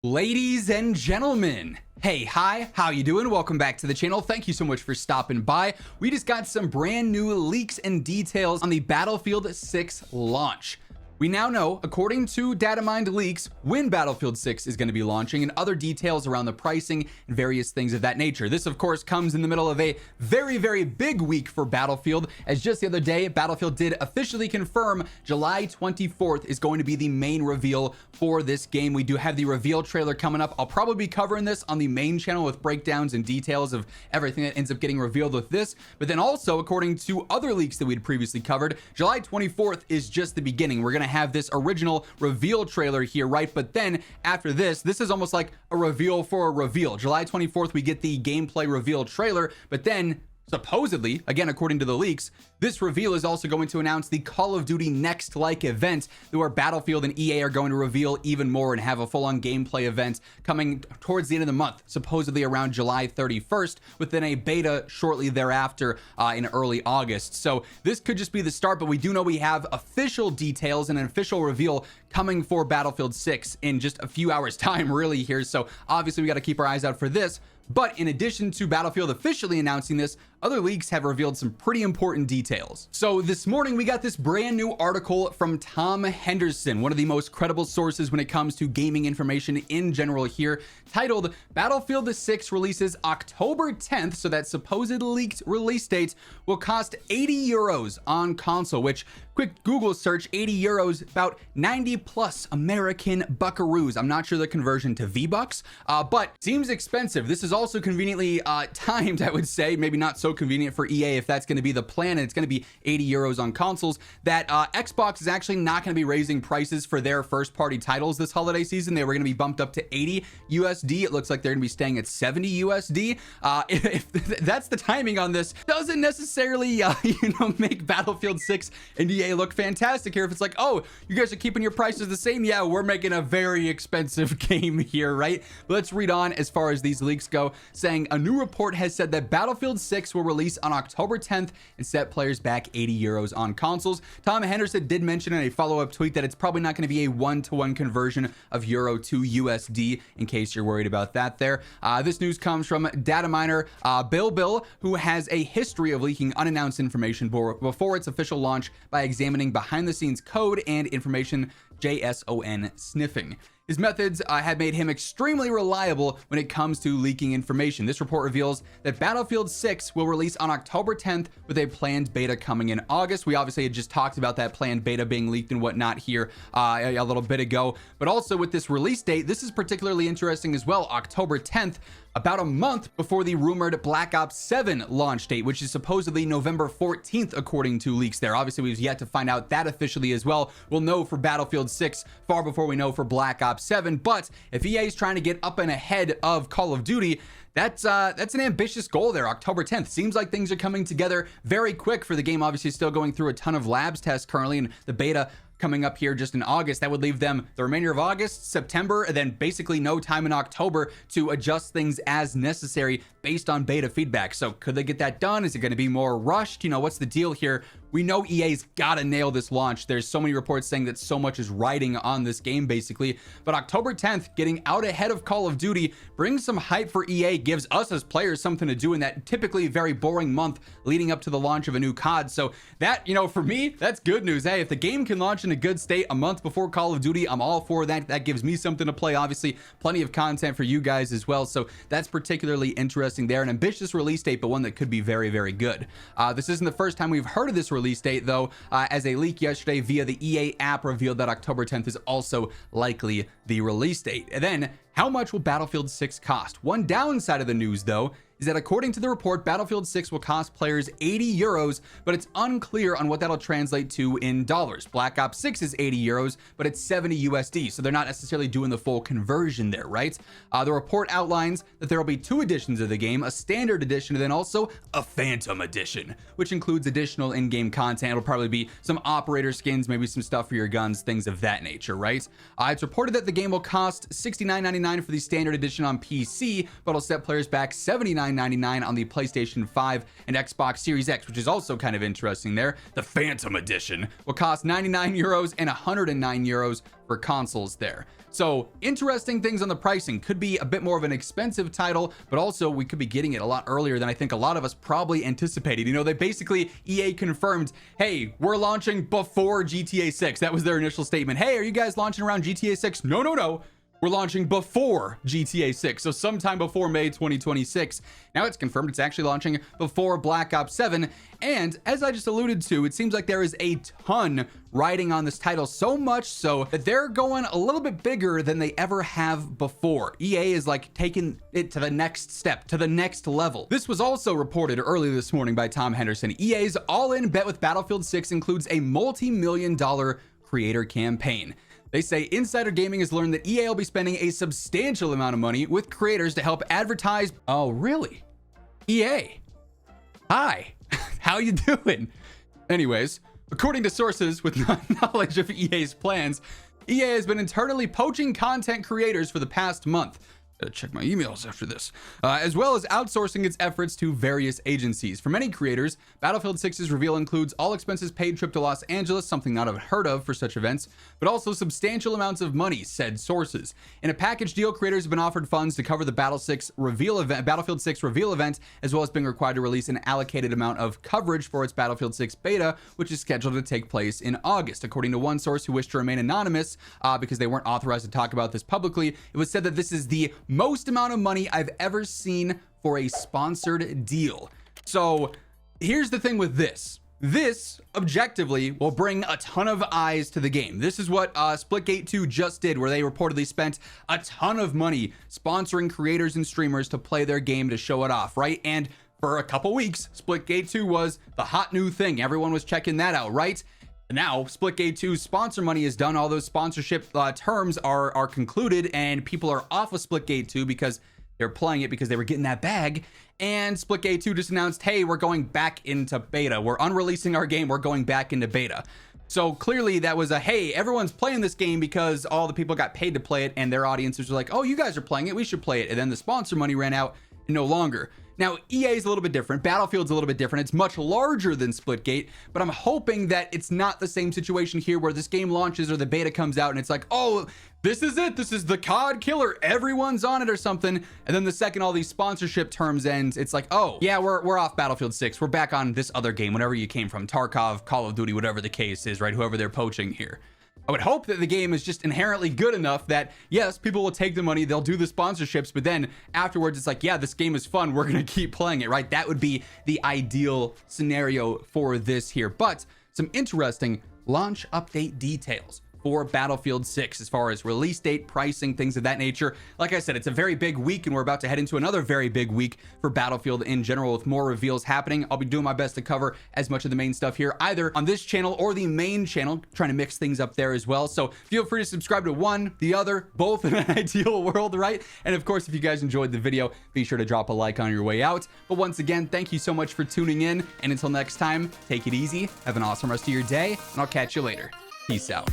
Ladies and gentlemen, hey, hi, how you doing? Welcome back to the channel. Thank you so much for stopping by. We just got some brand new leaks and details on the Battlefield 6 launch. We now know, according to data mined leaks, when Battlefield 6 is going to be launching and other details around the pricing and various things of that nature. This, of course, comes in the middle of a very big week for Battlefield, as just the other day, Battlefield did officially confirm July 24th is going to be the main reveal for this game. We do have the reveal trailer coming up. I'll probably be covering this on the main channel with breakdowns and details of everything that ends up getting revealed with this. But then also, according to other leaks that we'd previously covered, July 24th is just the beginning. We're going to have this original reveal trailer here, right? But then after this is almost like a reveal for a reveal. July 24th, we get the gameplay reveal trailer, but then supposedly, again, according to the leaks, this reveal is also going to announce the Call of Duty Next like event, where Battlefield and EA are going to reveal even more and have a full-on gameplay event coming towards the end of the month, supposedly around July 31st, within a beta shortly thereafter in early August. So this could just be the start, but we do know we have official details and an official reveal coming for Battlefield 6 in just a few hours time really here. So obviously we got to keep our eyes out for this. But in addition to Battlefield officially announcing this, other leaks have revealed some pretty important details. So this morning, we got this brand new article from Tom Henderson, one of the most credible sources when it comes to gaming information in general here, titled Battlefield 6 releases October 10th, so that supposed leaked release date will cost 80 euros on console, which quick Google search, 80 euros, about 90 plus American buckaroos. I'm not sure the conversion to V-Bucks, but seems expensive. This is also conveniently timed, I would say, maybe not so convenient for EA if that's going to be the plan, and it's going to be 80 euros on consoles, that Xbox is actually not going to be raising prices for their first party titles this holiday season. They were going to be bumped up to 80 USD. It looks like they're going to be staying at 70 USD. If that's the timing on this, doesn't necessarily make Battlefield 6 and EA look fantastic here. If it's like, oh, you guys are keeping your prices the same, yeah, we're making a very expensive game here, right? But let's read on as far as these leaks go, saying a new report has said that Battlefield 6 will release on October 10th and set players back 80 euros on consoles. Tom Henderson did mention in a follow-up tweet that it's probably not going to be a one-to-one conversion of euro to USD, in case you're worried about that there. This news comes from data miner Bill, who has a history of leaking unannounced information before its official launch by examining behind-the-scenes code and information JSON sniffing. His methods have made him extremely reliable when it comes to leaking information. This report reveals that Battlefield 6 will release on October 10th with a planned beta coming in August. We obviously had just talked about that planned beta being leaked and whatnot here a little bit ago. But also with this release date, this is particularly interesting as well, October 10th, about a month before the rumored Black Ops 7 launch date, which is supposedly November 14th, according to leaks there. Obviously, we've yet to find out that officially as well. We'll know for Battlefield 6 far before we know for Black Ops 7. But if EA is trying to get up and ahead of Call of Duty, that's an ambitious goal there. October 10th seems like things are coming together very quick for the game. Obviously, still going through a ton of labs tests currently, and the beta coming up here just in August. That would leave them the remainder of August, September, and then basically no time in October to adjust things as necessary based on beta feedback. So could they get that done? Is it going to be more rushed? What's the deal here? We know EA's got to nail this launch. There's so many reports saying that so much is riding on this game basically, but October 10th getting out ahead of Call of Duty brings some hype for EA, gives us as players something to do in that typically very boring month leading up to the launch of a new COD. So that, for me, that's good news. Hey, if the game can launch in a good state a month before Call of Duty, I'm all for that. That gives me something to play. Obviously, plenty of content for you guys as well. So that's particularly interesting there. An ambitious release date, but one that could be very good. This isn't the first time we've heard of this release date, though, as a leak yesterday via the EA app revealed that October 10th is also likely the release date. And then, how much will Battlefield 6 cost? One downside of the news, though, is that according to the report, Battlefield 6 will cost players 80 euros, but it's unclear on what that'll translate to in dollars. Black Ops 6 is 80 euros, but it's 70 USD, so they're not necessarily doing the full conversion there, right? The report outlines that there will be two editions of the game, a standard edition, and then also a phantom edition, which includes additional in-game content. It'll probably be some operator skins, maybe some stuff for your guns, things of that nature, right? It's reported that the game will cost $69.99 $69.99 for the standard edition on PC, but will set players back $79.99 on the PlayStation 5 and Xbox Series X, which is also kind of interesting there. The Phantom Edition will cost 99 euros and 109 euros for consoles there. So interesting things on the pricing. Could be a bit more of an expensive title, but also we could be getting it a lot earlier than I think a lot of us probably anticipated. You know, they basically, EA confirmed, hey, we're launching before GTA 6. That was their initial statement. Hey, are you guys launching around GTA 6? No, no, no. We're launching before GTA 6, so sometime before May 2026. Now it's confirmed it's actually launching before Black Ops 7, and as I just alluded to, it seems like there is a ton riding on this title, so much so that they're going a little bit bigger than they ever have before. EA is like taking it to the next step, to the next level. This was also reported earlier this morning by Tom Henderson. EA's all-in bet with Battlefield 6 includes a multi-million-dollar creator campaign. They say Insider Gaming has learned that EA will be spending a substantial amount of money with creators to help advertise. Oh, really? EA. Hi, how you doing? Anyways, according to sources with knowledge of EA's plans, EA has been internally poaching content creators for the past month. Gotta check my emails after this, as well as outsourcing its efforts to various agencies. For many creators, Battlefield 6's reveal includes all expenses paid trip to Los Angeles, something not unheard of for such events, but also substantial amounts of money, said sources. In a package deal, creators have been offered funds to cover the Battlefield 6 reveal event, as well as being required to release an allocated amount of coverage for its Battlefield 6 beta, which is scheduled to take place in August. According to one source who wished to remain anonymous because they weren't authorized to talk about this publicly, it was said that this is the most amount of money I've ever seen for a sponsored deal. So here's the thing with this. This objectively will bring a ton of eyes to the game. This is what Splitgate 2 just did, where they reportedly spent a ton of money sponsoring creators and streamers to play their game to show it off, right? And for a couple weeks, Splitgate 2 was the hot new thing. Everyone was checking that out, right? Now, Splitgate 2's sponsor money is done. All those sponsorship terms are concluded, and people are off of Splitgate 2 because they're playing it because they were getting that bag. And Splitgate 2 just announced, hey, we're going back into beta. We're unreleasing our game. We're going back into beta. So clearly that was a, hey, everyone's playing this game because all the people got paid to play it, and their audiences were like, oh, you guys are playing it, we should play it. And then the sponsor money ran out and no longer. Now, EA is a little bit different. Battlefield's a little bit different. It's much larger than Splitgate, but I'm hoping that it's not the same situation here where this game launches or the beta comes out and it's like, oh, this is it. This is the COD killer. Everyone's on it or something. And then the second all these sponsorship terms end, it's like, oh, yeah, we're off Battlefield 6. We're back on this other game, whenever you came from, Tarkov, Call of Duty, whatever the case is, right? Whoever they're poaching here. I would hope that the game is just inherently good enough that, yes, people will take the money, they'll do the sponsorships, but then afterwards it's like, yeah, this game is fun, we're gonna keep playing it, right? That would be the ideal scenario for this here. But some interesting launch update details for Battlefield 6 as far as release date, pricing, things of that nature. Like I said, it's a very big week, and we're about to head into another very big week for Battlefield in general with more reveals happening. I'll be doing my best to cover as much of the main stuff here, either on this channel or the main channel, trying to mix things up there as well. So feel free to subscribe to one, the other, both in an ideal world, right? And of course, if you guys enjoyed the video, be sure to drop a like on your way out. But once again, thank you so much for tuning in, and until next time, take it easy, have an awesome rest of your day, and I'll catch you later. Peace out.